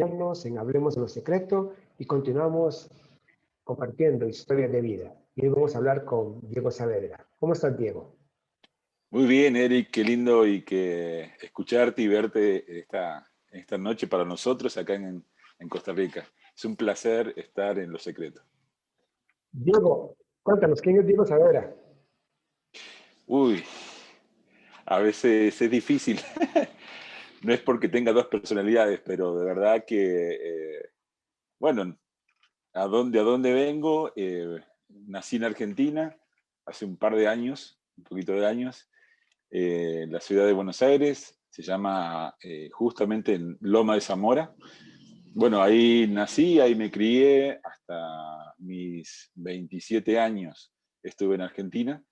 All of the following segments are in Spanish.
acompañarnos en Hablemos de lo Secreto y continuamos compartiendo historias de vida. Y hoy vamos a hablar con Diego Saavedra. ¿Cómo estás, Diego? Muy bien, Eric, qué lindo y que escucharte y verte esta noche para nosotros acá en Costa Rica. Es un placer estar en Lo Secreto. Diego, cuéntanos, ¿quién es Diego Saavedra? Uy, a veces es difícil. No es porque tenga dos personalidades, pero de verdad que, bueno, ¿a dónde vengo? Nací en Argentina hace un par de años, un poquito de años, la ciudad de Buenos Aires, se llama justamente en Loma de Zamora. Bueno, ahí nací, ahí me crié hasta mis 27 años. Estuve en Argentina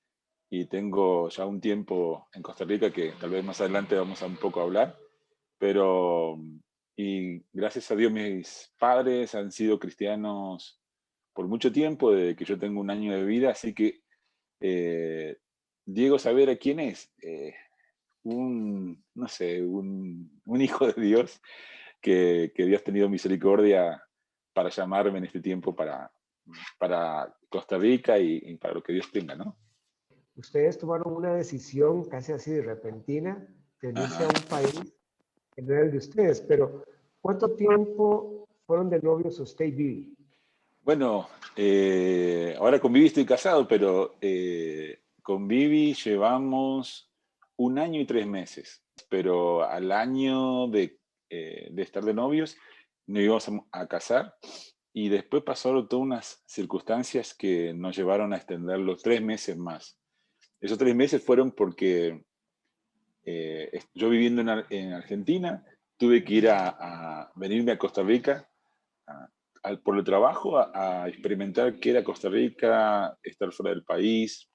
y tengo ya un tiempo en Costa Rica que tal vez más adelante vamos a un poco a hablar. Pero, y gracias a Dios mis padres han sido cristianos por mucho tiempo, desde que yo tengo un año de vida, así que eh, Diego Saavedra, ¿quién es? No sé, un hijo de Dios que Dios ha tenido misericordia para llamarme en este tiempo para Costa Rica y para lo que Dios tenga, ¿no? Ustedes tomaron una decisión casi así de repentina de venirse Ajá. a un país que no era el de ustedes, pero ¿cuánto tiempo fueron de novios usted y Vivi? Bueno, ahora con Vivi estoy casado, pero con Vivi llevamos 1 año y 3 meses. Pero al año de estar de novios nos íbamos a casar y después pasaron todas unas circunstancias que nos llevaron a extender los 3 meses más. Esos 3 meses fueron porque yo viviendo en Argentina tuve que ir a venirme a Costa Rica a- por el trabajo a experimentar qué era Costa Rica, estar fuera del país,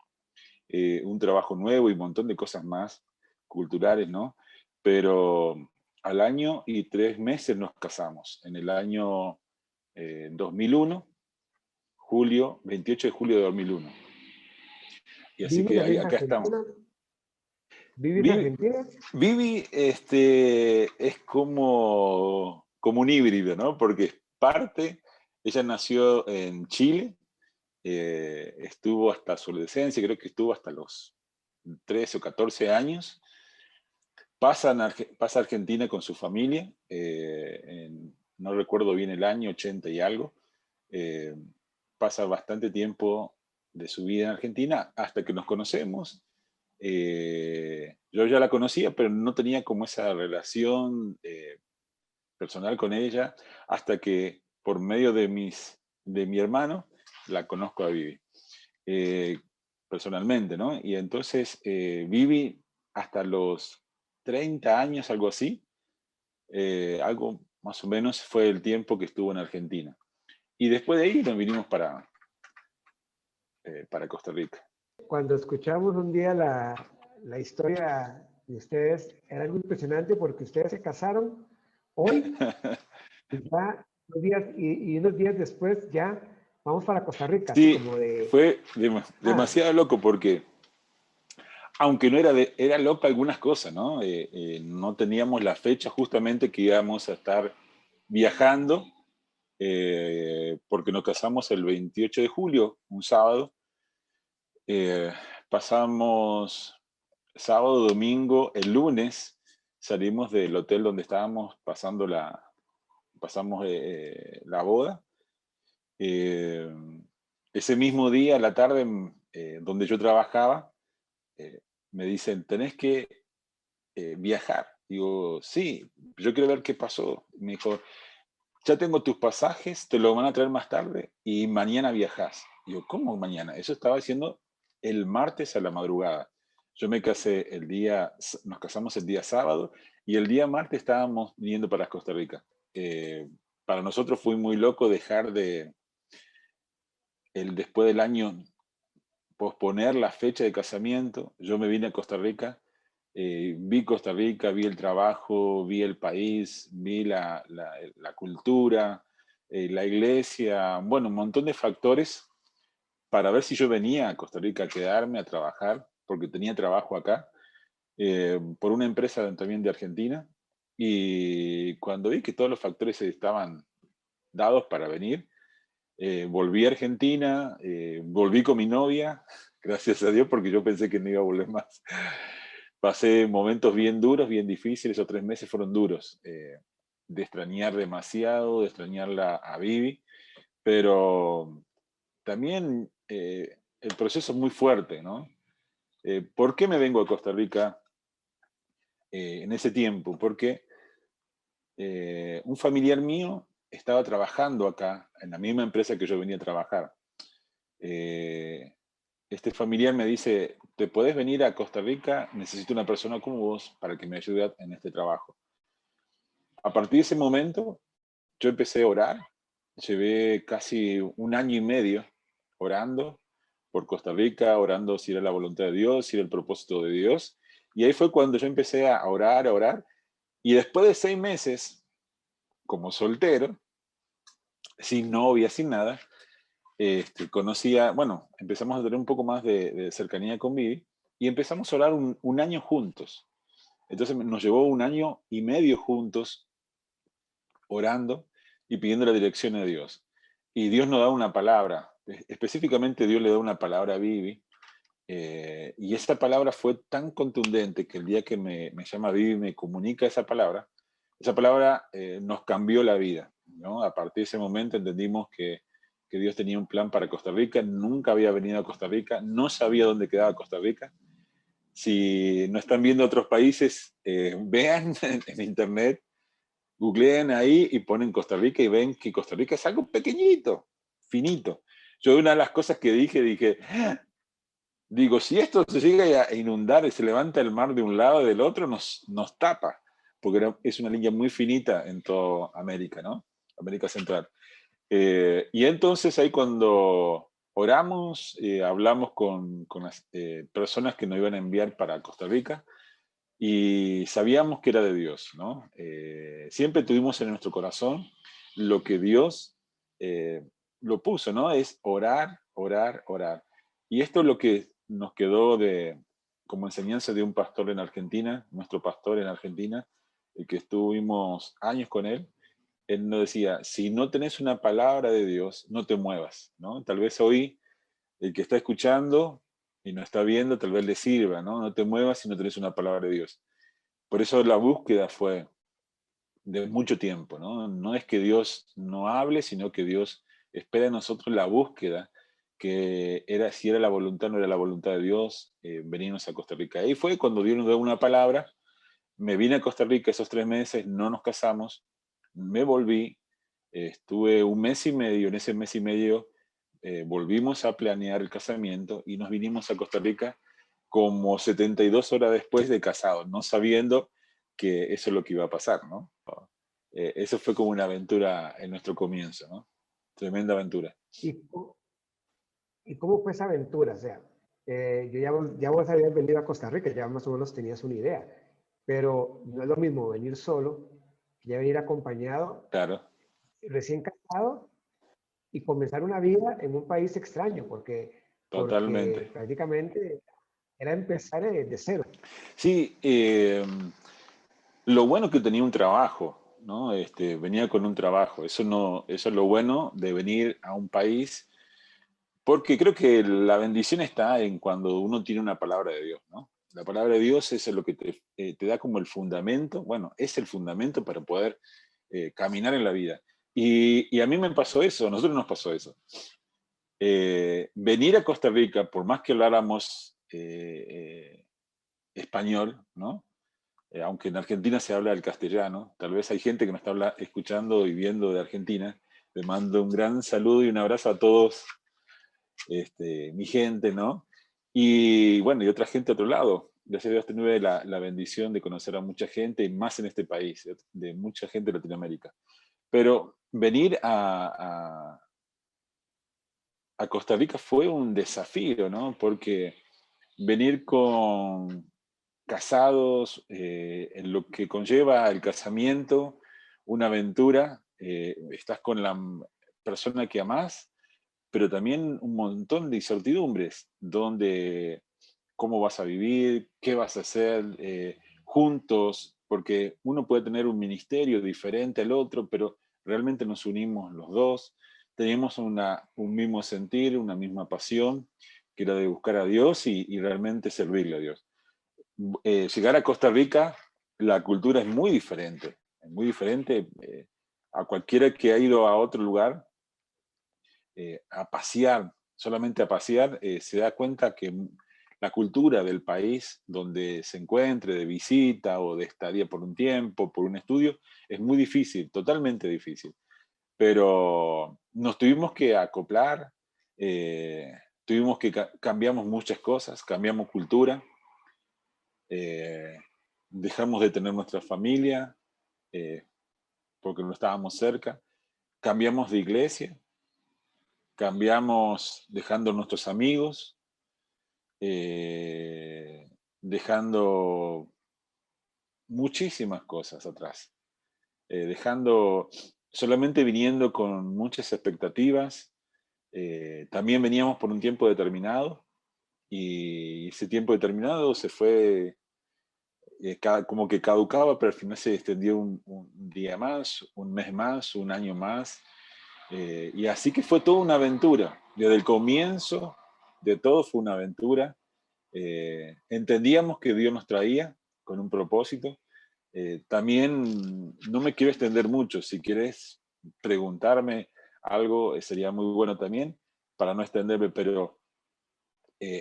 un trabajo nuevo y un montón de cosas más culturales, ¿no? Pero al año y 3 meses nos casamos, en el año 2001, 28 de julio de 2001. Y así ¿Vivi que también en acá estamos. Argentina? ¿Vivi en Vivi, Argentina? Vivi es como un híbrido, ¿no? Porque ella nació en Chile, estuvo hasta su adolescencia, creo que estuvo hasta los 13 o 14 años. Pasa a Argentina con su familia, no recuerdo bien el año, 80 y algo. eh, Pasa bastante tiempo de su vida en Argentina hasta que nos conocemos. Yo ya la conocía, pero no tenía como esa relación personal con ella, hasta que por medio de mi hermano la conozco a Vivi eh, personalmente, ¿no? Y entonces Vivi hasta los 30 años, algo así, algo más o menos fue el tiempo que estuvo en Argentina. Y después de ahí nos vinimos para Costa Rica. Cuando escuchamos un día la historia de ustedes, era algo impresionante porque ustedes se casaron hoy y ya unos días después ya vamos para Costa Rica, así Sí, como de fue nada. demasiado loco porque, aunque no era loco algunas cosas, ¿no? No teníamos la fecha justamente que íbamos a estar viajando, porque nos casamos el 28 de julio, un sábado. Eh, Pasamos sábado, domingo, el lunes salimos del hotel donde estábamos pasamos la boda. Eh, Ese mismo día, a la tarde, donde yo trabajaba, eh, me dicen, tenés que viajar. Digo, sí, yo quiero ver qué pasó. Me dijo, ya tengo tus pasajes, te lo van a traer más tarde y mañana viajas. Digo, ¿cómo mañana? Eso estaba haciendo el martes a la madrugada. Yo me casé nos casamos el día sábado y el día martes estábamos viniendo para Costa Rica. Eh, para nosotros fue muy loco dejar después del año, posponer la fecha de casamiento. Yo me vine a Costa Rica, vi Costa Rica, vi el trabajo, vi el país, vi la cultura, la iglesia, bueno, un montón de factores para ver si yo venía a Costa Rica a quedarme, a trabajar, porque tenía trabajo acá, por una empresa también de Argentina. Y cuando vi que todos los factores estaban dados para venir, volví a Argentina, volví con mi novia, gracias a Dios, porque yo pensé que no iba a volver más. Pasé momentos bien duros, bien difíciles, esos 3 meses fueron duros, de extrañar demasiado, de extrañarla a Vivi, pero también el proceso es muy fuerte, ¿no? ¿Por qué me vengo a Costa Rica en ese tiempo? Porque un familiar mío estaba trabajando acá, en la misma empresa que yo venía a trabajar. Este familiar me dice, ¿te podés venir a Costa Rica? Necesito una persona como vos para que me ayude en este trabajo. A partir de ese momento, yo empecé a orar. Llevé casi un año y medio orando por Costa Rica, orando si era la voluntad de Dios, si era el propósito de Dios. Y ahí fue cuando yo empecé a orar, a orar. Y después de 6 meses, como soltero, sin novia, sin nada, conocía, bueno, empezamos a tener un poco más de cercanía con Vivi y empezamos a orar un año juntos. Entonces nos llevó un año y medio juntos orando y pidiendo la dirección de Dios. Y Dios nos da una palabra, específicamente Dios le da una palabra a Vivi, y esa palabra fue tan contundente que el día que me llama Vivi y me comunica esa palabra nos cambió la vida, ¿no? A partir de ese momento entendimos que Dios tenía un plan para Costa Rica, nunca había venido a Costa Rica, no sabía dónde quedaba Costa Rica. Si no están viendo otros países, vean en internet, googleen ahí y ponen Costa Rica y ven que Costa Rica es algo pequeñito, finito. Yo una de las cosas que dije, digo, si esto se llega a inundar y se levanta el mar de un lado y del otro, nos tapa, porque es una línea muy finita en toda América, ¿no? América Central. Y entonces ahí cuando oramos, hablamos con las personas que nos iban a enviar para Costa Rica y sabíamos que era de Dios, ¿no? Siempre tuvimos en nuestro corazón lo que Dios lo puso, ¿no? Es orar, orar, orar. Y esto es lo que nos quedó como enseñanza de un pastor en Argentina, nuestro pastor en Argentina, el que estuvimos años con él nos decía, si no tenés una palabra de Dios, no te muevas, ¿no? Tal vez hoy el que está escuchando y no está viendo, tal vez le sirva, ¿no? No te muevas si no tenés una palabra de Dios. Por eso la búsqueda fue de mucho tiempo, ¿no? No es que Dios no hable, sino que Dios espera en nosotros la búsqueda, que era si era la voluntad o no era la voluntad de Dios, venirnos a Costa Rica. Ahí fue cuando Dios nos dio una palabra, me vine a Costa Rica esos 3 meses, no nos casamos, me volví, estuve un mes y medio, en ese mes y medio volvimos a planear el casamiento y nos vinimos a Costa Rica como 72 horas después de casados, no sabiendo que eso es lo que iba a pasar, ¿no? Eso fue como una aventura en nuestro comienzo, ¿no? Tremenda aventura. ¿Y cómo fue esa aventura? O sea, ya vos habías venido a Costa Rica, ya más o menos tenías una idea, pero no es lo mismo venir solo que ya venir acompañado, Claro, recién casado y comenzar una vida en un país extraño, porque totalmente. prácticamente era empezar de cero. Sí, lo bueno que tenía un trabajo, ¿no? Venía con un trabajo. Eso no, eso es lo bueno de venir a un país, porque creo que la bendición está en cuando uno tiene una palabra de Dios, ¿no? La palabra de Dios es lo que te da como el fundamento, bueno, es el fundamento para poder caminar en la vida. Y a mí me pasó eso, a nosotros nos pasó eso. Venir a Costa Rica, por más que habláramos español, ¿no? Aunque en Argentina se habla el castellano, tal vez hay gente que me está escuchando y viendo de Argentina. Le mando un gran saludo y un abrazo a todos, mi gente, ¿no? Y bueno, y otra gente a otro lado. Gracias a Dios tuve la bendición de conocer a mucha gente, y más en este país, de mucha gente de Latinoamérica. Pero venir a Costa Rica fue un desafío, ¿no? Porque venir con casados, en lo que conlleva el casamiento, una aventura, estás con la persona que amás, pero también un montón de incertidumbres, donde, cómo vas a vivir, qué vas a hacer juntos, porque uno puede tener un ministerio diferente al otro, pero realmente nos unimos los dos, teníamos un mismo sentir, una misma pasión, que era de buscar a Dios y realmente servirle a Dios. Llegar a Costa Rica, la cultura es muy diferente a cualquiera que ha ido a otro lugar a pasear, solamente a pasear, se da cuenta que la cultura del país donde se encuentre, de visita o de estadía por un tiempo, por un estudio, es muy difícil, totalmente difícil. Pero nos tuvimos que acoplar, tuvimos que cambiamos muchas cosas, cambiamos cultura, eh, dejamos de tener nuestra familia eh, porque no estábamos cerca, cambiamos de iglesia, cambiamos dejando nuestros amigos, dejando muchísimas cosas atrás, dejando, solamente viniendo con muchas expectativas, también veníamos por un tiempo determinado y ese tiempo determinado se fue, como que caducaba, pero al final se extendió un día más, un mes más, un año más, y así que fue toda una aventura, desde el comienzo de todo fue una aventura. Entendíamos que Dios nos traía con un propósito. También no me quiero extender mucho. Si quieres preguntarme algo, sería muy bueno también, para no extenderme, pero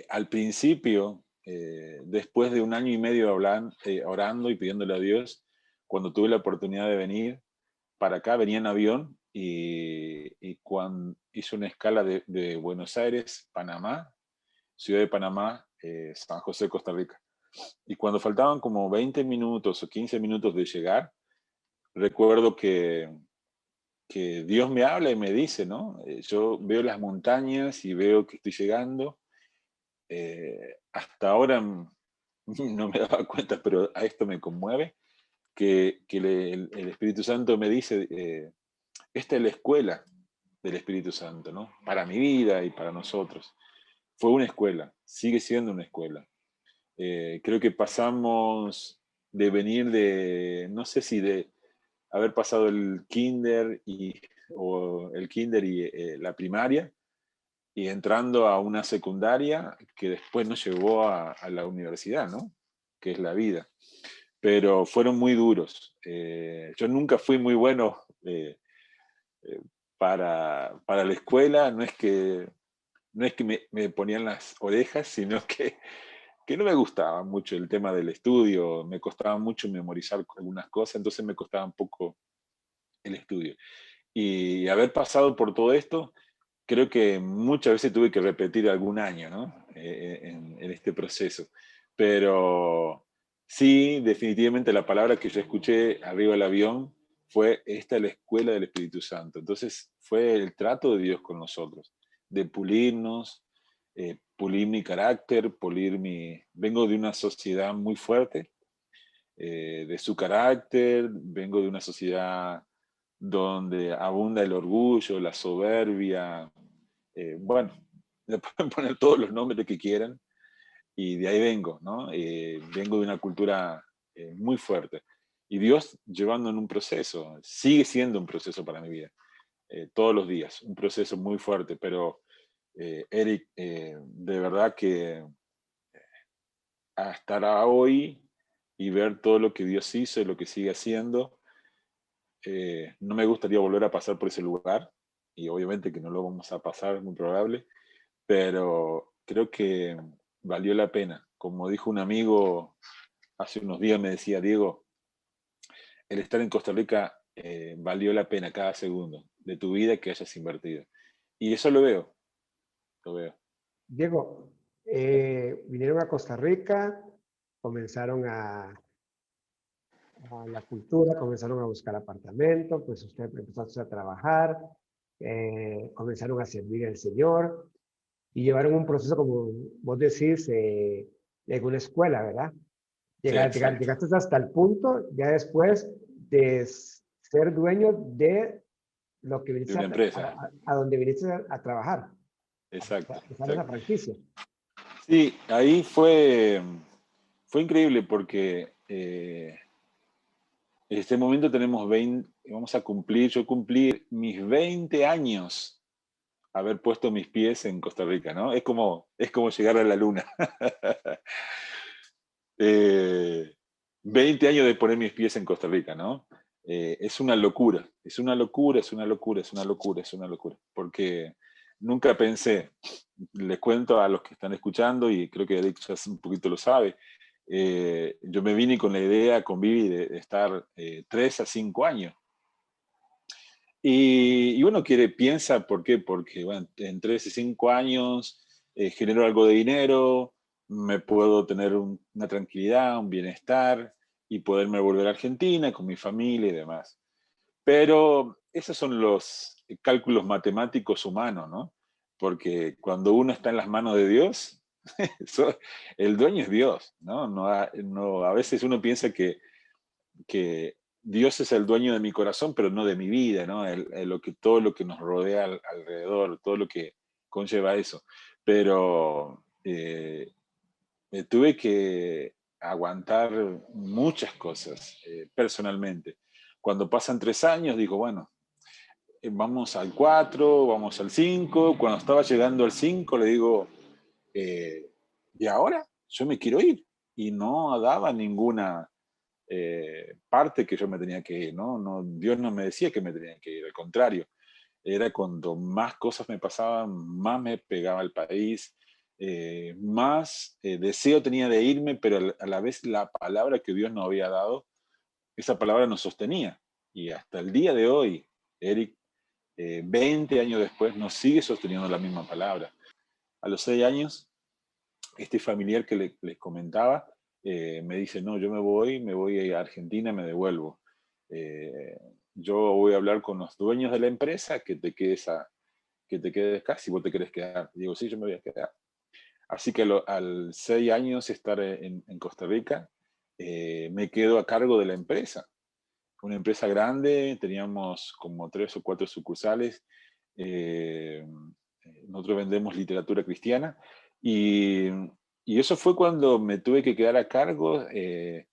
al principio, después de un año y medio orando y pidiéndole a Dios, cuando tuve la oportunidad de venir para acá, venía en avión y cuando hice una escala de Buenos Aires, Panamá, Ciudad de Panamá, San José, Costa Rica. Y cuando faltaban como 20 minutos o 15 minutos de llegar, recuerdo que Dios me habla y me dice, ¿no? Yo veo las montañas y veo que estoy llegando. Hasta ahora no me daba cuenta, pero a esto me conmueve, que el Espíritu Santo me dice, esta es la escuela del Espíritu Santo, ¿no? Para mi vida y para nosotros. Fue una escuela, sigue siendo una escuela. Creo que pasamos de venir de, no sé si de haber pasado el kinder o el kinder y la primaria, y entrando a una secundaria que después nos llevó a la universidad, ¿no? Que es la vida. Pero fueron muy duros. Yo nunca fui muy bueno eh, para la escuela, no es que me ponían las orejas, sino que no me gustaba mucho el tema del estudio, me costaba mucho memorizar algunas cosas, entonces me costaba un poco el estudio. Y haber pasado por todo esto, creo que muchas veces tuve que repetir algún año, ¿no? En este proceso. Pero sí, definitivamente la palabra que yo escuché arriba del avión fue: esta es la escuela del Espíritu Santo. Entonces fue el trato de Dios con nosotros, de pulirnos, pulir mi carácter, Vengo de una sociedad muy fuerte, de su carácter, vengo de una sociedad donde abunda el orgullo, la soberbia, bueno, le pueden poner todos los nombres que quieran, y de ahí vengo, ¿no? Vengo de una cultura muy fuerte. Y Dios llevando en un proceso, sigue siendo un proceso para mi vida, todos los días, un proceso muy fuerte, pero Eric, de verdad que hasta hoy y ver todo lo que Dios hizo y lo que sigue haciendo, no me gustaría volver a pasar por ese lugar, y obviamente que no lo vamos a pasar, es muy probable, pero creo que valió la pena. Como dijo un amigo hace unos días, me decía: Diego, el estar en Costa Rica valió la pena cada segundo de tu vida que hayas invertido. Y eso lo veo, lo veo. Diego, vinieron a Costa Rica, comenzaron a la cultura, comenzaron a buscar apartamento, pues usted empezó a trabajar, comenzaron a servir al Señor y llevaron un proceso, como vos decís, en una escuela, ¿verdad? Sí, exacto. Llegaste hasta el punto, ya después de ser dueño de lo que De viniste una empresa. a donde viniste a trabajar, Exacto, a empezar una exacto. franquicia. Sí, ahí fue increíble porque En este momento tenemos 20, vamos a cumplir, yo cumplí mis 20 años haber puesto mis pies en Costa Rica, ¿no? Es como llegar a la luna. 20 años de poner mis pies en Costa Rica, ¿no? Es una locura, es una locura, es una locura, es una locura, es una locura, porque nunca pensé, les cuento a los que están escuchando, y creo que Eric ya un poquito lo sabe, yo me vine con la idea, con Vivi, de estar 3 a 5 años. Y uno piensa, ¿por qué? Porque bueno, en 3 y 5 años genero algo de dinero, me puedo tener una tranquilidad, un bienestar y poderme volver a Argentina con mi familia y demás. Pero esos son los cálculos matemáticos humanos, ¿no? Porque cuando uno está en las manos de Dios, el dueño es Dios, ¿no? A veces uno piensa que Dios es el dueño de mi corazón, pero no de mi vida, ¿no? Todo lo que nos rodea alrededor, todo lo que conlleva eso. Pero me tuve que aguantar muchas cosas personalmente. Cuando pasan 3 años, digo, bueno, vamos al 4, vamos al 5. Cuando estaba llegando al 5, le digo, ¿y ahora? Yo me quiero ir. Y no daba ninguna parte que yo me tenía que ir, ¿no? No, Dios no me decía que me tenía que ir, al contrario, era cuando más cosas me pasaban, más me pegaba el país, más deseo tenía de irme, pero a la vez la palabra que Dios nos había dado, esa palabra nos sostenía. Y hasta el día de hoy, Eric, 20 años después, nos sigue sosteniendo la misma palabra. A los 6 años, este familiar que les comentaba, me dice, no, yo me voy a Argentina, me devuelvo. Eh, yo voy a hablar con los dueños de la empresa, que te quedes acá, si vos te querés quedar. Digo, sí, yo me voy a quedar. Así que al 6 años estar en Costa Rica, me quedo a cargo de la empresa. Una empresa grande, teníamos como 3 o 4 sucursales. Eh, Nosotros vendemos literatura cristiana y, y eso fue cuando me tuve que quedar a cargo. En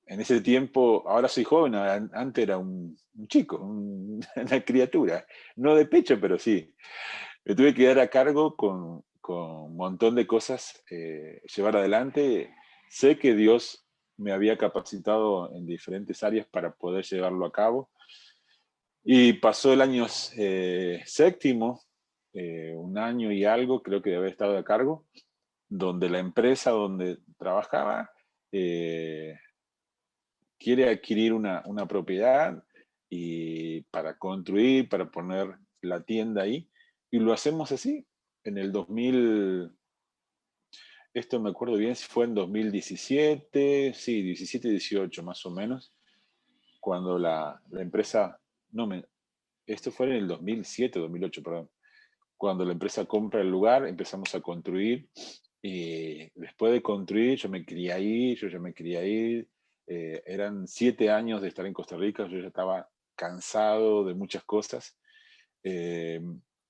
ese tiempo, ahora soy joven, antes era un chico, una criatura, no de pecho, pero sí. Me tuve que quedar a cargo con un montón de cosas, llevar adelante. Sé que Dios me había capacitado en diferentes áreas para poder llevarlo a cabo. Y pasó el año séptimo, un año y algo, creo que de haber estado a cargo, donde la empresa donde trabajaba eh, quiere adquirir una propiedad y para construir, para poner la tienda ahí. Y lo hacemos así. En el 2000, esto me acuerdo bien, si fue en 2017, sí, 17, 18 más o menos, cuando la empresa, no me, esto fue en el 2007, 2008, perdón, cuando la empresa compra el lugar, empezamos a construir. Y después de construir, yo me quería ir, yo ya me quería ir. Eran 7 años de estar en Costa Rica, yo ya estaba cansado de muchas cosas. Eh,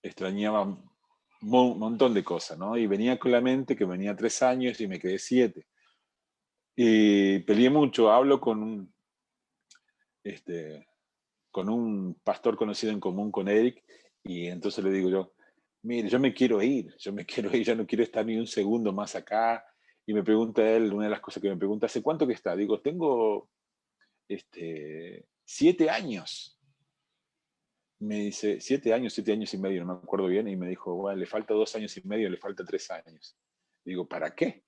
Extrañaba un montón de cosas, ¿no? Y venía con la mente que venía 3 años y me quedé 7. Y peleé mucho, hablo este, con un pastor conocido en común, con Eric, y entonces le digo yo, mire, yo me quiero ir, yo me quiero ir, ya no quiero estar ni un segundo más acá. Y me pregunta él, una de las cosas que me pregunta, ¿hace cuánto que está? Digo, tengo 7 años. Me dice, 7 años, 7 años y medio, no me acuerdo bien, y me dijo, bueno, le falta 2 años y medio, le falta 3 años. Digo, ¿para qué?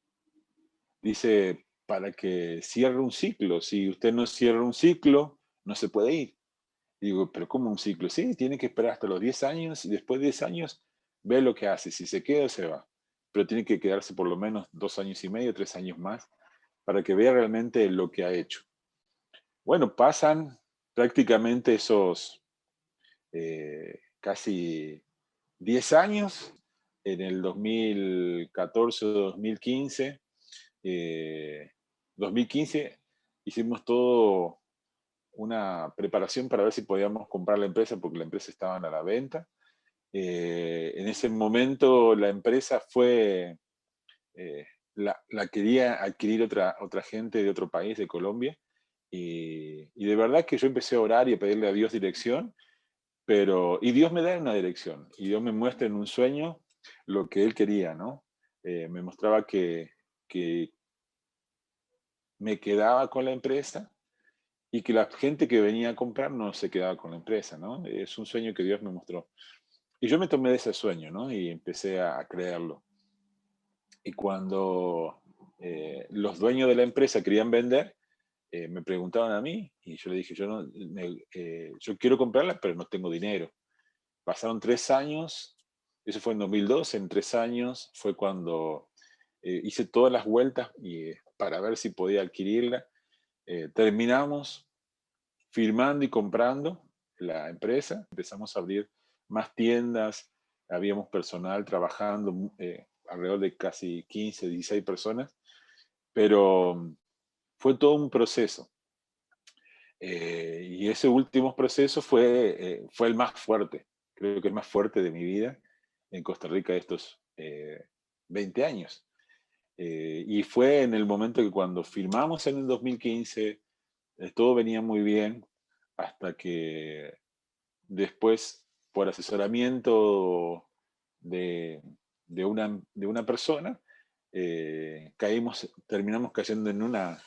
Dice, para que cierre un ciclo. Si usted no cierra un ciclo, no se puede ir. Digo, pero ¿cómo un ciclo? Sí, tiene que esperar hasta los 10 años y después de 10 años ve lo que hace. Si se queda, se va. Pero tiene que quedarse por lo menos 2 años y medio, 3 años más, para que vea realmente lo que ha hecho. Bueno, pasan prácticamente esos casi 10 años, en el 2014, 2015. 2015 hicimos todo una preparación para ver si podíamos comprar la empresa, porque la empresa estaba a la venta. En ese momento la empresa fue, la quería adquirir otra gente de otro país, de Colombia, Y de verdad que yo empecé a orar y a pedirle a Dios dirección, y Dios me da una dirección, y Dios me muestra en un sueño lo que Él quería, ¿no? Me mostraba que me quedaba con la empresa y que la gente que venía a comprar no se quedaba con la empresa, ¿no? Es un sueño que Dios me mostró. Y yo me tomé de ese sueño, ¿no? Y empecé a creerlo. Y cuando los dueños de la empresa querían vender, me preguntaban a mí y yo le dije, yo quiero comprarla, pero no tengo dinero. Pasaron 3 años, eso fue en 2002, en 3 años fue cuando hice todas las vueltas para ver si podía adquirirla. Terminamos firmando y comprando la empresa, empezamos a abrir más tiendas, habíamos personal trabajando, alrededor de casi 15, 16 personas, pero fue todo un proceso. Y ese último proceso fue el más fuerte, creo que el más fuerte de mi vida en Costa Rica estos 20 años. Y fue en el momento que cuando firmamos en el 2015, todo venía muy bien, hasta que después, por asesoramiento de, de una persona, terminamos cayendo en una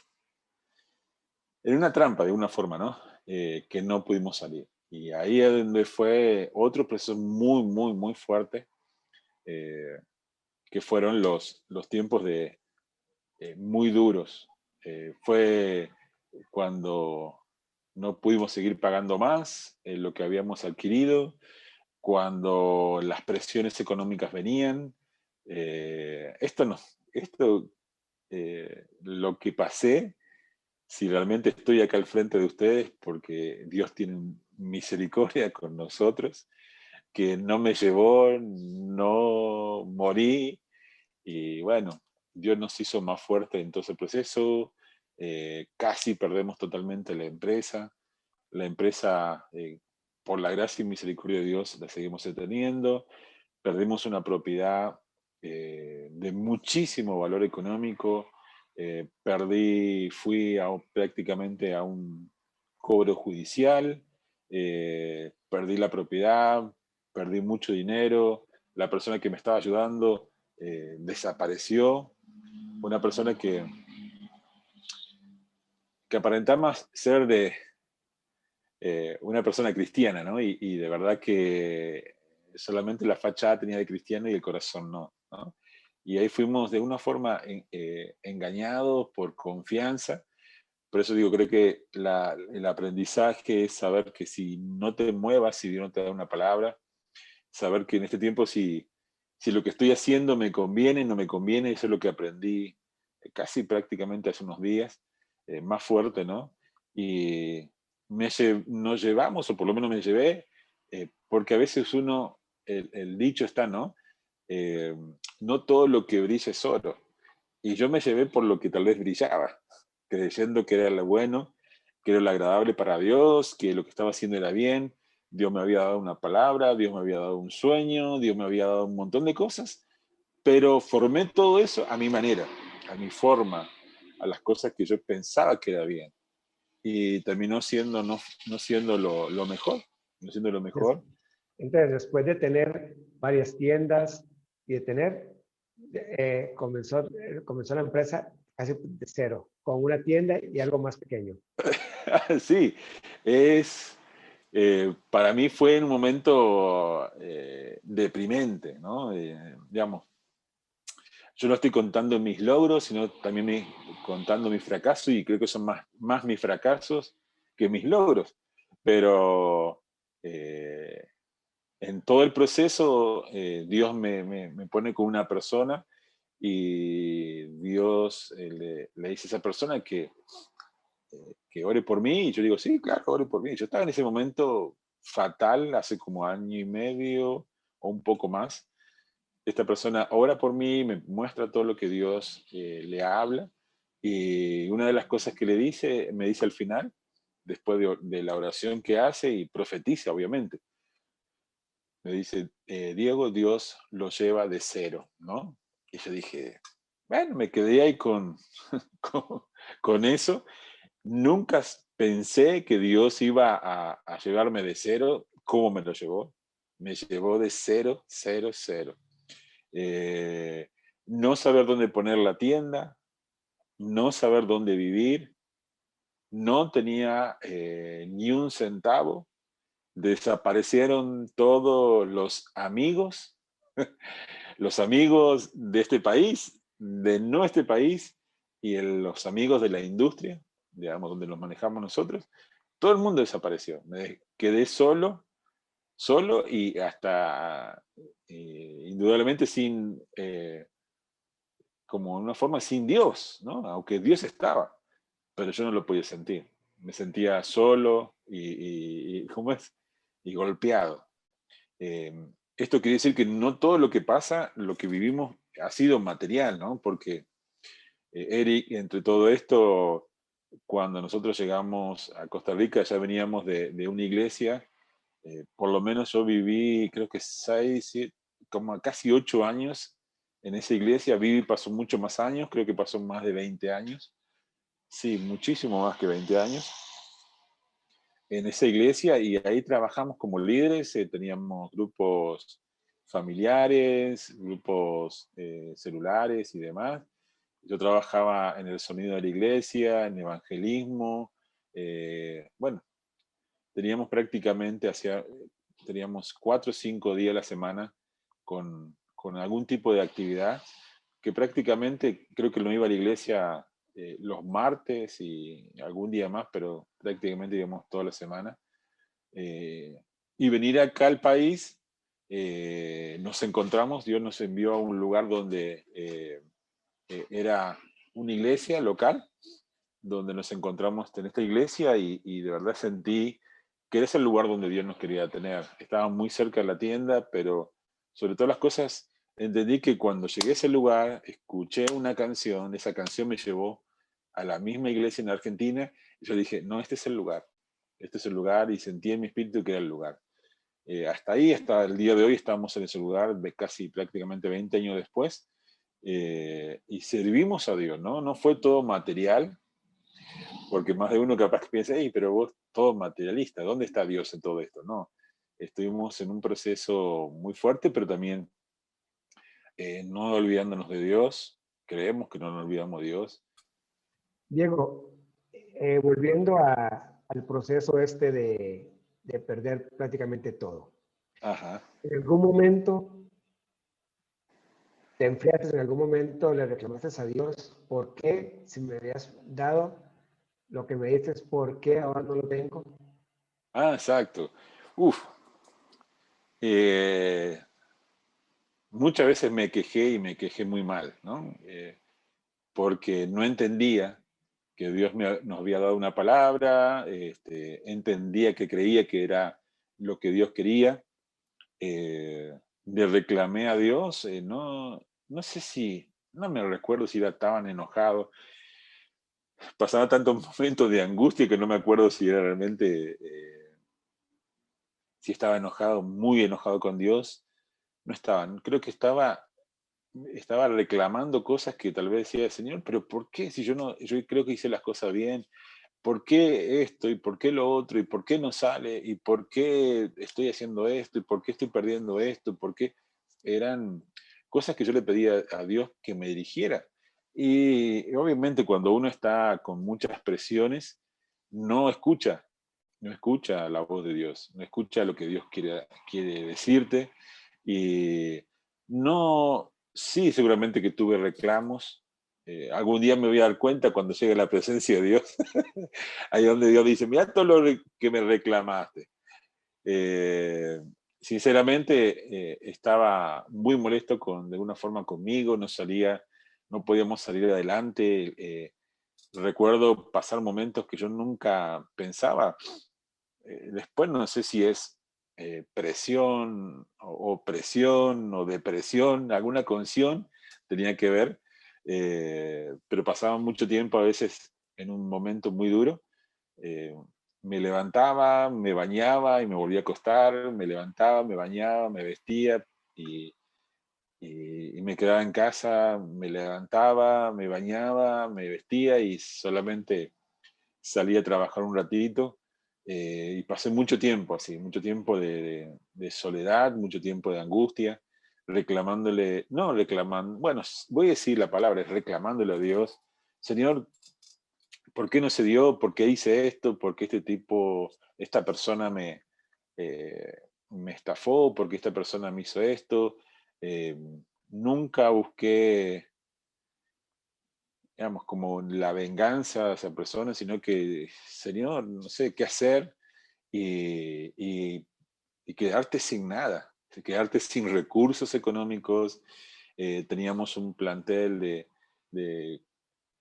trampa de una forma, ¿no? Que no pudimos salir. Y ahí es donde fue otro proceso muy, muy, muy fuerte, eh, que fueron los tiempos muy duros. Fue cuando no pudimos seguir pagando más lo que habíamos adquirido, cuando las presiones económicas venían. Esto no, esto, lo que pasé, si realmente estoy acá al frente de ustedes, porque Dios tiene misericordia con nosotros, que no me llevó, no morí, y bueno, Dios nos hizo más fuertes en todo ese proceso. Casi perdemos totalmente la empresa. La empresa, por la gracia y misericordia de Dios, la seguimos teniendo. Perdimos una propiedad de muchísimo valor económico. Fui prácticamente a un cobro judicial. Perdí la propiedad, perdí mucho dinero. La persona que me estaba ayudando desapareció. Una persona que aparentaba ser una persona cristiana, ¿no? Y de verdad que solamente la fachada tenía de cristiano y el corazón no, ¿no? Y ahí fuimos de una forma engañados por confianza. Por eso digo, creo que el aprendizaje es saber que si no te muevas, si Dios no te da una palabra, saber que en este tiempo si lo que estoy haciendo me conviene, no me conviene, eso es lo que aprendí casi prácticamente hace unos días, más fuerte, ¿no? Y nos llevamos, o por lo menos me llevé, porque a veces el dicho está, ¿no? Eh, no todo lo que brilla es oro. Y yo me llevé por lo que tal vez brillaba, creyendo que era lo bueno, que era lo agradable para Dios, que lo que estaba haciendo era bien. Dios me había dado una palabra, Dios me había dado un sueño, Dios me había dado un montón de cosas, pero formé todo eso a mi manera, a mi forma, a las cosas que yo pensaba que era bien. Y terminó siendo no siendo lo mejor, no siendo lo Des- mejor. Entonces, después de tener varias tiendas y de tener, comenzó la empresa casi de cero, con una tienda y algo más pequeño. Sí, para mí fue un momento deprimente, ¿no? Digamos, yo no estoy contando mis logros, sino también contando mis fracasos, y creo que son más mis fracasos que mis logros. Pero en todo el proceso, Dios me pone con una persona, y Dios le dice a esa persona que ore por mí, y yo digo, sí, claro, ore por mí. Yo estaba en ese momento fatal, hace como año y medio o un poco más. Esta persona ora por mí, me muestra todo lo que Dios le habla, y una de las cosas que me dice al final, después de la oración que hace, y profetiza, obviamente, me dice, Diego, Dios lo lleva de cero, ¿no? Y yo dije, bueno, me quedé ahí con, con eso. Nunca pensé que Dios iba a llevarme de cero. ¿Cómo me lo llevó? Me llevó de cero, cero, cero. Eh, no saber dónde poner la tienda, no saber dónde vivir, no tenía ni un centavo, desaparecieron todos los amigos de este país, de no este país, y los amigos de la industria, digamos, donde los manejamos nosotros, todo el mundo desapareció. Me quedé solo, solo y hasta indudablemente sin, como una forma sin Dios, ¿no? Aunque Dios estaba, pero yo no lo podía sentir. Me sentía solo ¿cómo es? Y golpeado. Esto quiere decir que no todo lo que pasa, lo que vivimos, ha sido material, ¿no? Porque Eric, entre todo esto, cuando nosotros llegamos a Costa Rica, ya veníamos de una iglesia. Por lo menos yo viví, creo que 6, 7, como casi 8 años en esa iglesia. Vivi pasó mucho más años, creo que pasó más de 20 años. Sí, muchísimo más que 20 años en esa iglesia, y ahí trabajamos como líderes. Teníamos grupos familiares, grupos celulares y demás. Yo trabajaba en el sonido de la iglesia, en evangelismo. Bueno, teníamos prácticamente teníamos 4 o 5 días a la semana con algún tipo de actividad, que prácticamente creo que no iba a la iglesia los martes y algún día más, pero prácticamente íbamos toda la semana. Eh, y venir acá al país, nos encontramos, Dios nos envió a un lugar donde era una iglesia local, donde nos encontramos en esta iglesia, y de verdad sentí que era el lugar donde Dios nos quería tener. Estaba muy cerca de la tienda, pero sobre todas las cosas entendí que cuando llegué a ese lugar, escuché una canción, esa canción me llevó a la misma iglesia en Argentina, y yo dije, no, este es el lugar, y sentí en mi espíritu que era el lugar. Hasta ahí, hasta el día de hoy, estamos en ese lugar, casi prácticamente 20 años después, y servimos a Dios, ¿no? No fue todo material, porque más de uno capaz que piensa, hey, pero vos todo materialista, ¿dónde está Dios en todo esto? No, estuvimos en un proceso muy fuerte, pero también no olvidándonos de Dios. Creemos que no nos olvidamos de Dios. Diego, volviendo al proceso este de perder prácticamente todo. Ajá. ¿En algún momento te enfriaste, en algún momento le reclamaste a Dios, por qué, si me habías dado lo que me dices, por qué ahora no lo tengo? Ah, exacto. Uf. Eh, muchas veces me quejé, y me quejé muy mal, ¿no? Porque no entendía que Dios nos había dado una palabra. Entendía que creía que era lo que Dios quería. Le reclamé a Dios, no, no sé si, no me recuerdo si era tan enojado. Pasaba tantos momentos de angustia que no me acuerdo si era realmente, si estaba enojado, muy enojado con Dios. No estaba, creo que estaba reclamando cosas que tal vez decía, Señor, pero ¿por qué? Si yo no, yo creo que hice las cosas bien. ¿Por qué esto? ¿Y por qué lo otro? ¿Y por qué no sale? ¿Y por qué estoy haciendo esto? ¿Y por qué estoy perdiendo esto? ¿Por qué? Eran cosas que yo le pedía a Dios que me dirigiera. Y obviamente cuando uno está con muchas presiones, no escucha, no escucha la voz de Dios, no escucha lo que Dios quiere decirte. Y no, sí, seguramente que tuve reclamos. Algún día me voy a dar cuenta cuando llegue la presencia de Dios. Ahí donde Dios dice, mira todo lo que me reclamaste. Eh, sinceramente, estaba muy molesto de alguna forma conmigo, no podíamos salir adelante. Recuerdo pasar momentos que yo nunca pensaba. Después no sé si es presión o presión o depresión, alguna condición tenía que ver, pero pasaba mucho tiempo a veces en un momento muy duro. eh, Me levantaba, me bañaba y me volvía a acostar, me levantaba, me bañaba, me vestía, y, y me quedaba en casa, me levantaba, me bañaba, me vestía, y solamente salí a trabajar un ratito, y pasé mucho tiempo así, mucho tiempo de soledad, mucho tiempo de angustia, reclamándole, no reclamando, bueno, voy a decir la palabra, es reclamándole a Dios, Señor, ¿por qué no se dio? ¿Por qué hice esto? ¿Por qué esta persona eh, me estafó? ¿Por qué esta persona me hizo esto? Eh, Nunca busqué, digamos, como la venganza a esa persona, sino que, Señor, no sé qué hacer y, y- y quedarte sin nada, quedarte sin recursos económicos. Teníamos un plantel de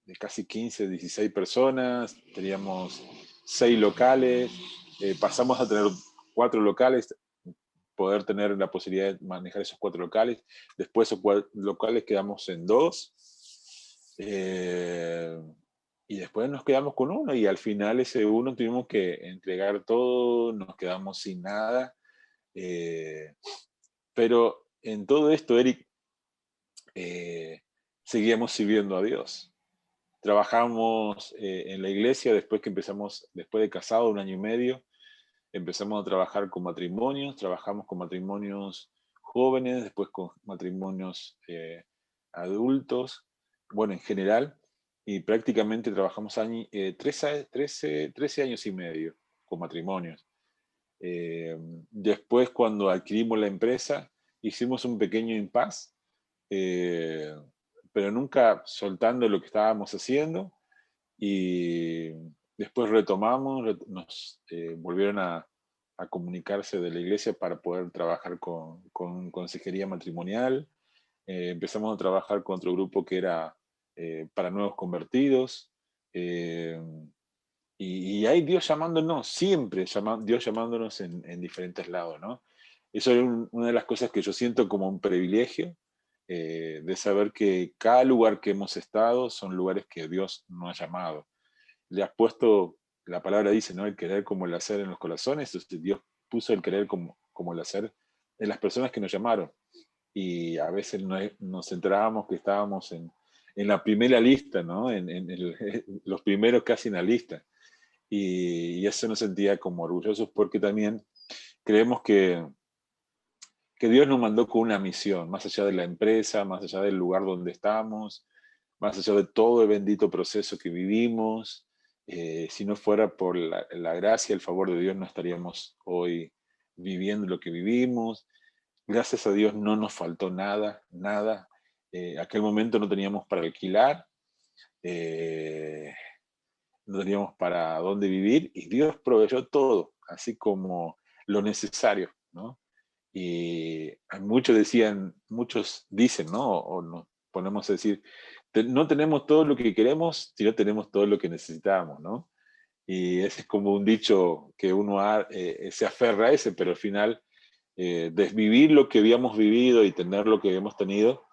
de casi 15, 16 personas, teníamos 6 locales, pasamos a tener 4 locales, poder tener la posibilidad de manejar esos 4 locales, después esos locales quedamos en 2, eh, y después nos quedamos con uno, y al final ese uno tuvimos que entregar todo, nos quedamos sin nada, eh, pero en todo esto, Eric, eh, seguíamos sirviendo a Dios. Trabajamos en la iglesia después de casado, 1 año y medio, empezamos a trabajar con matrimonios, trabajamos con matrimonios jóvenes, después con matrimonios adultos, bueno, en general, y prácticamente trabajamos 13 años y medio con matrimonios. Eh, Después, cuando adquirimos la empresa, hicimos un pequeño impasse, eh, pero nunca soltando lo que estábamos haciendo, y después retomamos, nos volvieron a comunicarse de la iglesia para poder trabajar con consejería matrimonial. Empezamos a trabajar con otro grupo que era para nuevos convertidos. eh, y hay Dios llamándonos, siempre Dios llamándonos en diferentes lados, ¿no? Eso es una de las cosas que yo siento como un privilegio, de saber que cada lugar que hemos estado son lugares que Dios nos ha llamado. Le has puesto, la palabra dice, ¿no? El querer como el hacer en los corazones. Entonces Dios puso el querer como el hacer en las personas que nos llamaron. Y a veces nos enterábamos que estábamos en la primera lista, ¿no? Los primeros casi en la lista. Y eso nos sentía como orgullosos, porque también creemos que Dios nos mandó con una misión, más allá de la empresa, más allá del lugar donde estamos, más allá de todo el bendito proceso que vivimos. Si no fuera por la gracia, el favor de Dios, no estaríamos hoy viviendo lo que vivimos. Gracias a Dios no nos faltó nada, nada. Aquel momento no teníamos para alquilar, eh, no teníamos para dónde vivir, y Dios proveyó todo, así como lo necesario, ¿no? Y muchos dicen, ¿no? O nos ponemos a decir, no tenemos todo lo que queremos, sino tenemos todo lo que necesitamos, ¿no? Y ese es como un dicho que uno se aferra a ese, pero al final, desvivir lo que habíamos vivido y tener lo que habíamos tenido,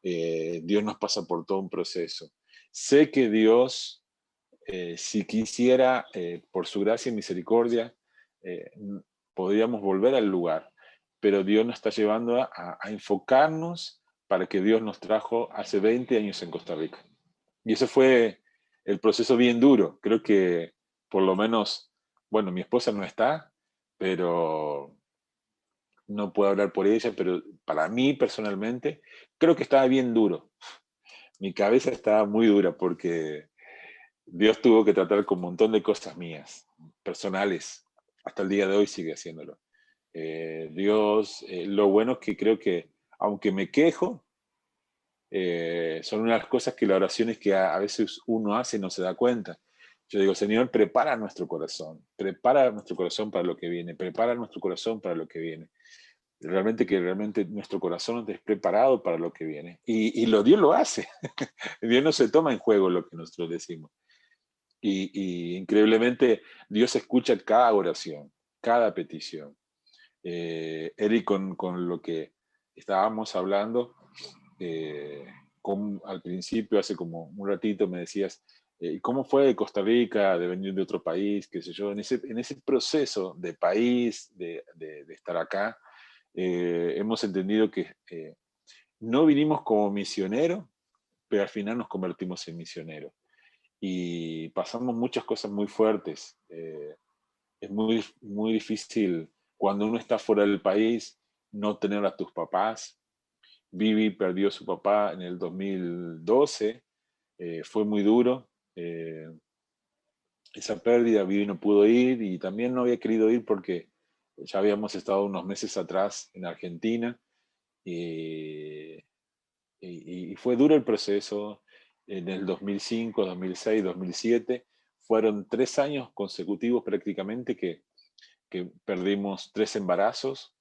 Dios nos pasa por todo un proceso. Sé que Dios, si quisiera, por su gracia y misericordia, eh, podríamos volver al lugar, pero Dios nos está llevando a enfocarnos para que Dios nos trajo hace 20 años en Costa Rica. Y ese fue el proceso bien duro. Creo que por lo menos, bueno, mi esposa no está, pero no puedo hablar por ella, pero para mí personalmente, creo que estaba bien duro. Mi cabeza estaba muy dura porque Dios tuvo que tratar con un montón de cosas mías, personales. Hasta el día de hoy sigue haciéndolo. Dios, lo bueno es que creo que, aunque me quejo, son unas cosas que las oraciones que a veces uno hace y no se da cuenta. Yo digo, Señor, prepara nuestro corazón para lo que viene, prepara nuestro corazón para lo que viene. Realmente nuestro corazón esté preparado para lo que viene. Dios lo hace. Dios no se toma en juego lo que nosotros decimos. Y increíblemente Dios escucha cada oración, cada petición. Eric, con lo que estábamos hablando, eh, al principio, hace como un ratito, me decías, ¿cómo fue de Costa Rica, de venir de otro país, qué sé yo? En ese proceso de país, de estar acá, hemos entendido que no vinimos como misioneros, pero al final nos convertimos en misioneros. y pasamos muchas cosas muy fuertes. Es muy difícil cuando uno está fuera del país no tener a tus papás. Vivi perdió a su papá en el 2012, fue muy duro. Esa pérdida, Vivi no pudo ir y también no había querido ir porque ya habíamos estado unos meses atrás en Argentina y fue duro el proceso en el 2005, 2006, 2007. Fueron 3 años consecutivos prácticamente que perdimos 3 embarazos.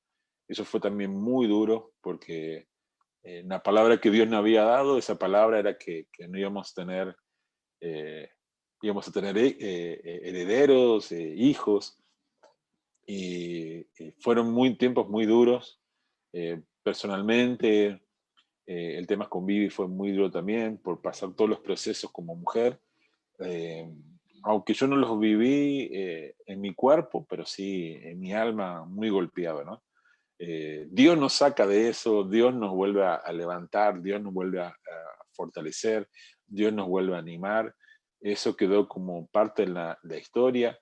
Eso fue también muy duro porque una palabra que Dios nos había dado, esa palabra era que no eh, íbamos a tener herederos, hijos, y fueron tiempos muy duros. Personalmente, el tema con Vivi fue muy duro también por pasar todos los procesos como mujer. Eh, Aunque yo no los viví en mi cuerpo, pero sí en mi alma muy golpeado, ¿no? Dios nos saca de eso, Dios nos vuelve a levantar, Dios nos vuelve a fortalecer, Dios nos vuelve a animar. Eso quedó como parte de la historia.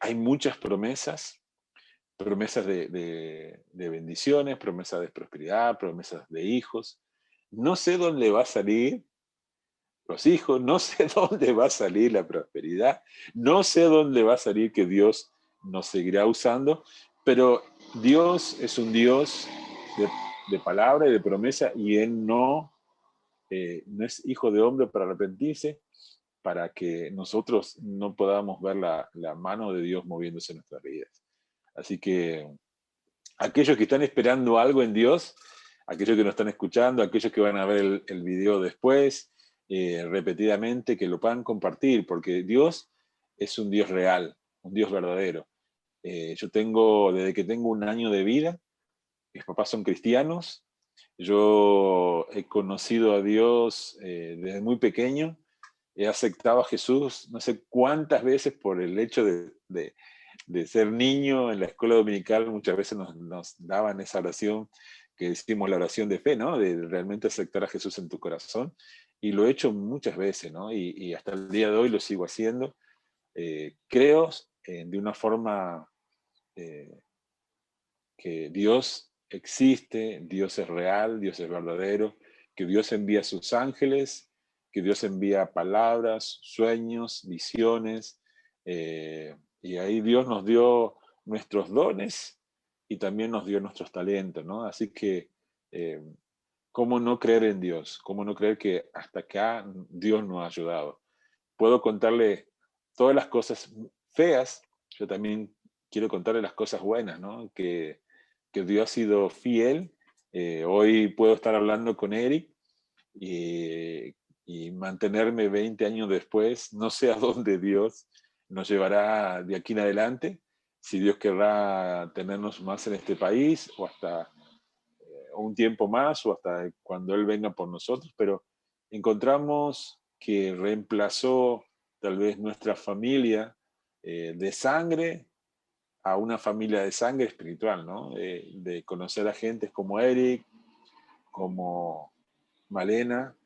Hay muchas promesas, promesas de bendiciones, promesas de prosperidad, promesas de hijos. No sé dónde va a salir los hijos, no sé dónde va a salir la prosperidad, no sé dónde va a salir que Dios nos seguirá usando, pero Dios es un Dios de, de palabra y de promesa y Él no es hijo de hombre para arrepentirse, para que nosotros no podamos ver la mano de Dios moviéndose en nuestras vidas. Así que aquellos que están esperando algo en Dios, aquellos que nos están escuchando, aquellos que van a ver el video después, repetidamente, que lo puedan compartir, porque Dios es un Dios real, un Dios verdadero. Desde que tengo 1 año de vida, mis papás son cristianos, yo he conocido a Dios desde muy pequeño, he aceptado a Jesús no sé cuántas veces por el hecho de ser niño en la escuela dominical. Muchas veces nos daban esa oración que decimos la oración de fe, ¿no? De realmente aceptar a Jesús en tu corazón. Y lo he hecho muchas veces, ¿no? Y hasta el día de hoy lo sigo haciendo. Creo de una forma eh, que Dios existe, Dios es real, Dios es verdadero, que Dios envía sus ángeles, que Dios envía palabras, sueños, visiones, y ahí Dios nos dio nuestros dones y también nos dio nuestros talentos, ¿no? Así que, eh, ¿cómo no creer en Dios? ¿Cómo no creer que hasta acá Dios nos ha ayudado? Puedo contarle todas las cosas feas, yo también quiero contarle las cosas buenas, ¿no? Que Dios ha sido fiel. Hoy puedo estar hablando con Eric y mantenerme 20 años después. No sé a dónde Dios nos llevará de aquí en adelante, si Dios querrá tenernos más en este país o hasta un tiempo más o hasta cuando Él venga por nosotros, pero encontramos que reemplazó tal vez nuestra familia de sangre a una familia de sangre espiritual, ¿no? De conocer a gentes como Eric, como Malena,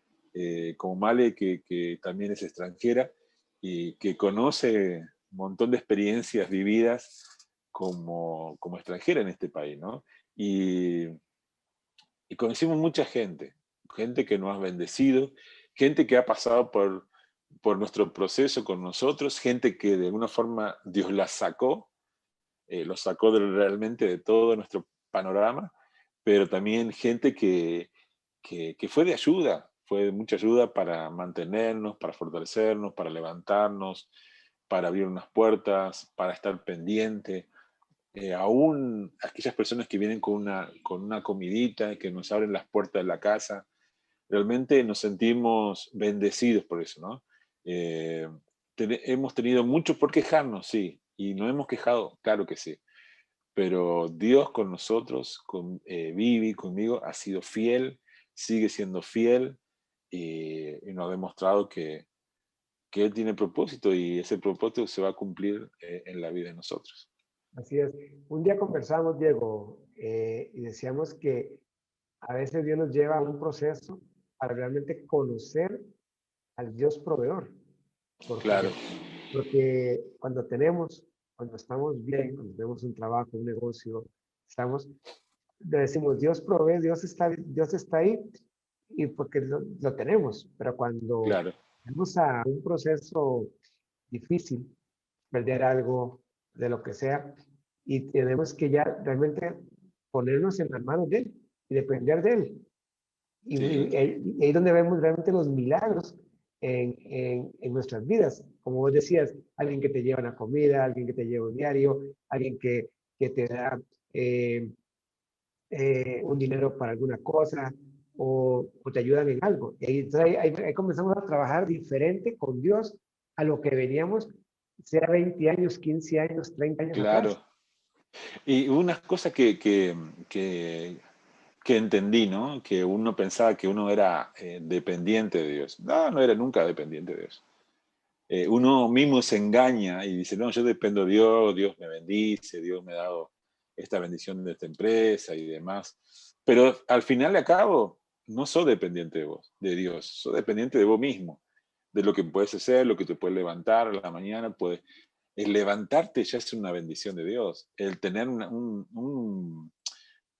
como Male, que también es extranjera y que conoce un montón de experiencias vividas como extranjera en este país, ¿no? Y, y conocimos mucha gente, gente que nos ha bendecido, gente que ha pasado por nuestro proceso con nosotros, gente que de alguna forma Dios la sacó, lo sacó realmente de todo nuestro panorama, pero también gente que fue de ayuda, fue de mucha ayuda para mantenernos, para fortalecernos, para levantarnos, para abrir unas puertas, para estar pendiente. Aún aquellas personas que vienen con una comidita, que nos abren las puertas de la casa, realmente nos sentimos bendecidos por eso, ¿no? Eh, Hemos tenido mucho por quejarnos, sí, y nos hemos quejado, claro que sí, pero Dios con nosotros, con Vivi, conmigo, ha sido fiel, sigue siendo fiel y nos ha demostrado que Él tiene propósito y ese propósito se va a cumplir en la vida de nosotros. Así es. Un día conversamos, Diego, y decíamos que a veces Dios nos lleva a un proceso para realmente conocer al Dios proveedor. claro, porque, cuando cuando estamos bien, cuando tenemos un trabajo, un negocio, le decimos, Dios provee, Dios está ahí, y porque lo tenemos, pero cuando claro, vamos a un proceso difícil, perder algo, de lo que sea, y tenemos que ya realmente ponernos en las manos de Él y depender de Él. sí, Y ahí es donde vemos realmente los milagros en nuestras vidas. Como vos decías, alguien que te lleva la comida, alguien que te lleva un diario, alguien que te da eh, un dinero para alguna cosa o te ayudan en algo. Y ahí comenzamos a trabajar diferente con Dios a lo que veníamos, sea 20 años, 15 años, 30 años atrás. claro. Y unas cosas que entendí, ¿no? Que uno pensaba que uno era dependiente de Dios. No, no era nunca dependiente de Dios. Uno mismo se engaña y dice, no, yo dependo de Dios, Dios me bendice, Dios me ha dado esta bendición de esta empresa y demás. Pero al final de cabo, no sos dependiente de vos, de Dios, sos dependiente de vos mismo, de lo que puedes hacer, lo que te puedes levantar a la mañana, el levantarte ya es una bendición de Dios. El tener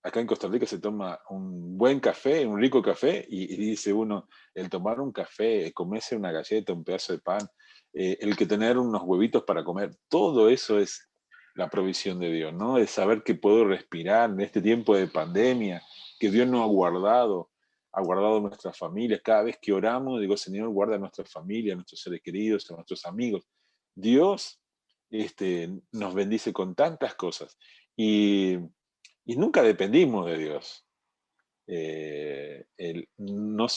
acá en Costa Rica se toma un buen café, un rico café, y dice uno, el tomar un café, comerse una galleta, un pedazo de pan, el que tener unos huevitos para comer, todo eso es la provisión de Dios, ¿no? Es saber que puedo respirar en este tiempo de pandemia, que Dios nos ha guardado nuestras familias. Cada vez que oramos, digo, Señor, guarda a nuestra familia, a nuestros seres queridos, a nuestros amigos. Dios nos bendice con tantas cosas. Y nunca dependimos de Dios. No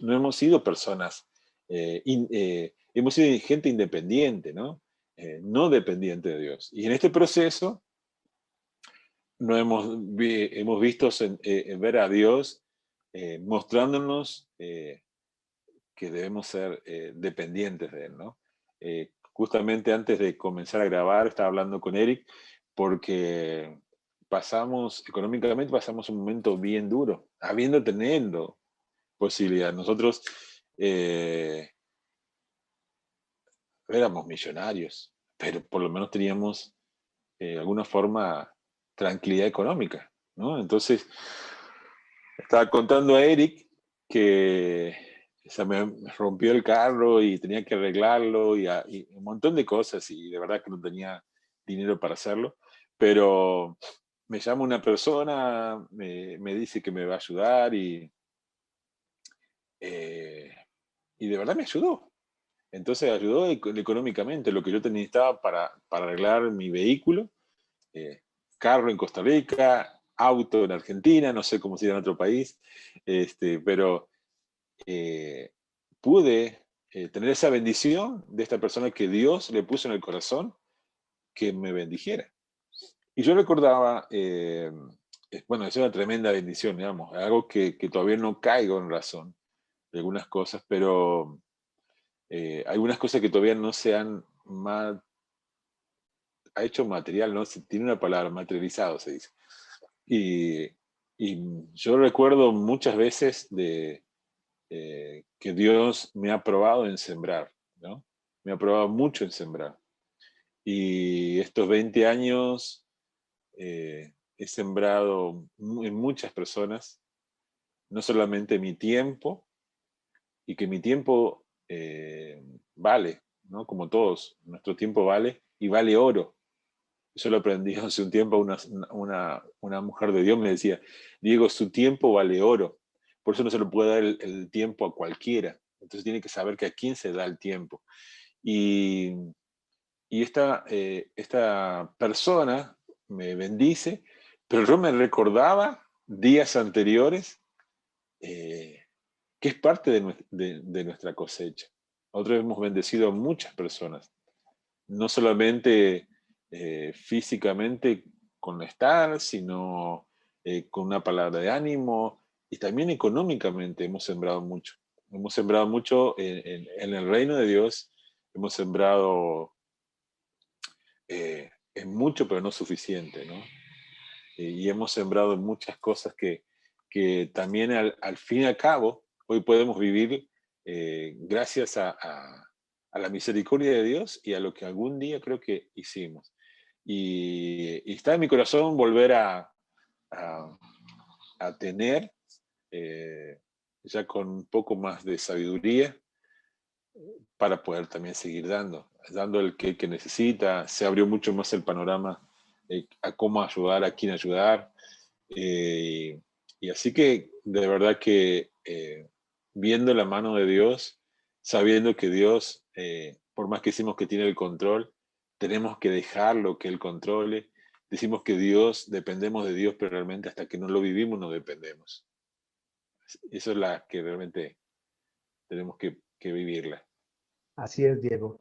hemos sido personas, hemos sido gente independiente, ¿no? No dependiente de Dios. Y en este proceso no hemos visto en ver a Dios mostrándonos que debemos ser dependientes de Él, ¿no? Justamente antes de comenzar a grabar, estaba hablando con Eric porque económicamente pasamos un momento bien duro, teniendo posibilidad. Nosotros eh, éramos millonarios, pero por lo menos teníamos alguna forma tranquilidad económica, ¿no? Entonces, estaba contando a Eric que se me rompió el carro y tenía que arreglarlo y un montón de cosas y de verdad que no tenía dinero para hacerlo, pero me llama una persona, me dice que me va a ayudar eh, y de verdad me ayudó. Entonces ayudó económicamente lo que yo necesitaba para arreglar mi vehículo, eh, carro en Costa Rica, auto en Argentina, no sé cómo sería en otro país, pero eh, pude tener esa bendición de esta persona que Dios le puso en el corazón que me bendijera. Y yo recordaba, bueno, es una tremenda bendición, digamos, algo que todavía no caigo en razón de algunas cosas, pero algunas cosas que todavía no se han ha hecho material, ¿no? Tiene una palabra, materializado se dice. Y, y yo recuerdo muchas veces que Dios me ha probado en sembrar, ¿no? Me ha probado mucho en sembrar. Y estos 20 años he sembrado en muchas personas, no solamente mi tiempo, y que mi tiempo vale, ¿no? Como todos, nuestro tiempo vale y vale oro. Eso lo aprendí hace un tiempo, una mujer de Dios me decía, Diego, su tiempo vale oro, por eso no se le puede dar el tiempo a cualquiera, entonces tiene que saber que a quién se da el tiempo. Y, esta persona me bendice, pero yo me recordaba días anteriores eh, que es parte de nuestra cosecha. Nosotros hemos bendecido a muchas personas, no solamente físicamente con estar, sino con una palabra de ánimo y también económicamente hemos sembrado mucho. Hemos sembrado mucho en el reino de Dios, hemos sembrado en mucho, pero no suficiente, ¿no? Y hemos sembrado en muchas cosas que también al fin y al cabo hoy podemos vivir gracias a la misericordia de Dios y a lo que algún día creo que hicimos. Y está en mi corazón volver a, a tener, ya con un poco más de sabiduría, para poder también seguir dando el que necesita. Se abrió mucho más el panorama a cómo ayudar, a quién ayudar. eh, y así que de verdad que viendo la mano de Dios, sabiendo que Dios, por más que decimos que tiene el control, tenemos que dejarlo que Él controle. Decimos que Dios, dependemos de Dios, pero realmente hasta que no lo vivimos no dependemos. Eso es la que realmente tenemos que vivirla. Así es, Diego.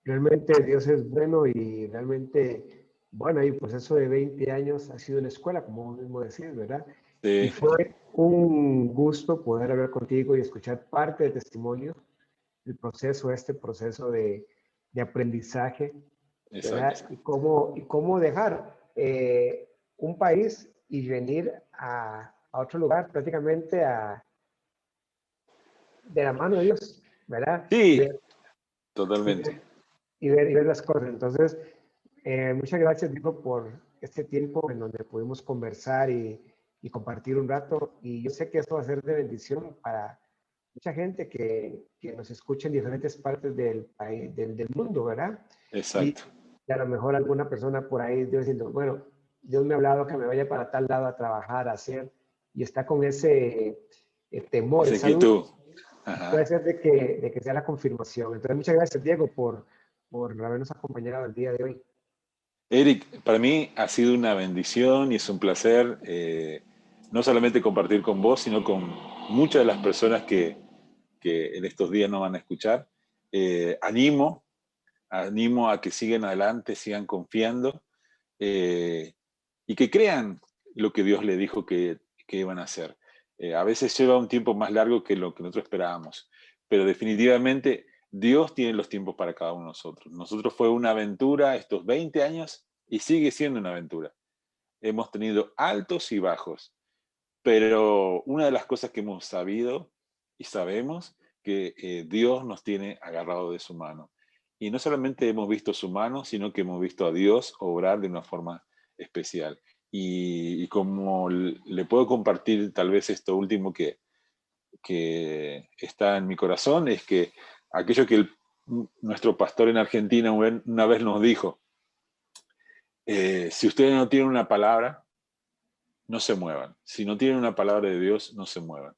Realmente Dios es bueno y realmente, bueno, y pues eso de 20 años ha sido una escuela, como vos mismo decís, ¿verdad? Y Sí, fue un gusto poder hablar contigo y escuchar parte del testimonio, el proceso, este proceso de aprendizaje, exacto. ¿verdad? Y cómo dejar un país y venir a otro lugar prácticamente de la mano de Dios, ¿verdad? Sí, Y totalmente. ver, y ver las cosas. Entonces, muchas gracias, Diego, por este tiempo en donde pudimos conversar y compartir un rato. Y yo sé que esto va a ser de bendición para mucha gente que nos escucha en diferentes partes del país, del mundo, ¿verdad? Y, Exacto. y a lo mejor alguna persona por ahí Dios diciendo, bueno, Dios me ha hablado que me vaya para tal lado a trabajar, a hacer, y está con ese temor, Esa esa duda. inquietud. Puede Ajá. ser de que sea la confirmación. Entonces, muchas gracias, Diego, por habernos acompañado el día de hoy. Eric, para mí ha sido una bendición y es un placer no solamente compartir con vos, sino con muchas de las personas que en estos días nos van a escuchar. Animo a que sigan adelante, sigan confiando eh, y que crean lo que Dios le dijo que iban a hacer. A veces lleva un tiempo más largo que lo que nosotros esperábamos, pero definitivamente Dios tiene los tiempos para cada uno de nosotros. Nosotros fue una aventura estos 20 años y sigue siendo una aventura. Hemos tenido altos y bajos, pero una de las cosas que hemos sabido y sabemos que Dios nos tiene agarrado de su mano. Y no solamente hemos visto su mano, sino que hemos visto a Dios obrar de una forma especial. Y como le puedo compartir tal vez esto último que está en mi corazón, es que aquello que nuestro pastor en Argentina una vez nos dijo, si ustedes no tienen una palabra, no se muevan. Si no tienen una palabra de Dios, no se muevan.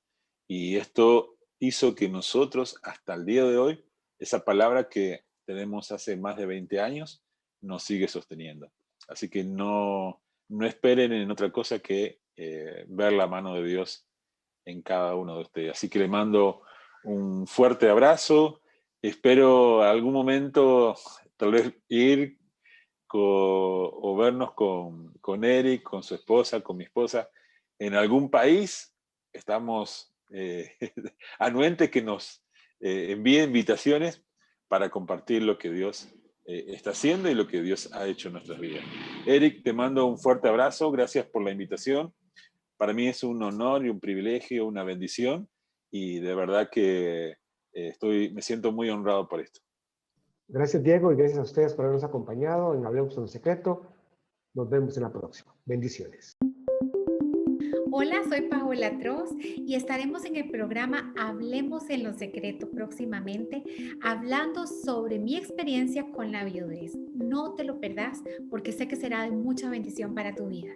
Y esto hizo que nosotros, hasta el día de hoy, esa palabra que tenemos hace más de 20 años, nos sigue sosteniendo. Así que no esperen en otra cosa que ver la mano de Dios en cada uno de ustedes. Así que le mando un fuerte abrazo. Espero algún momento tal vez ir o vernos con Eric, con su esposa, con mi esposa, en algún país. Estamos anuentes que nos envíe invitaciones para compartir lo que Dios está haciendo y lo que Dios ha hecho en nuestras vidas. Eric, te mando un fuerte abrazo, gracias por la invitación. Para mí es un honor y un privilegio, una bendición, y de verdad que me siento muy honrado por esto. Gracias, Diego, y gracias a ustedes por habernos acompañado en Hablemos en Secreto. Nos vemos en la próxima. Bendiciones. Hola, soy Paola Troz y estaremos en el programa Hablemos en lo Secreto próximamente, hablando sobre mi experiencia con la viudez. No te lo perdás porque sé que será de mucha bendición para tu vida.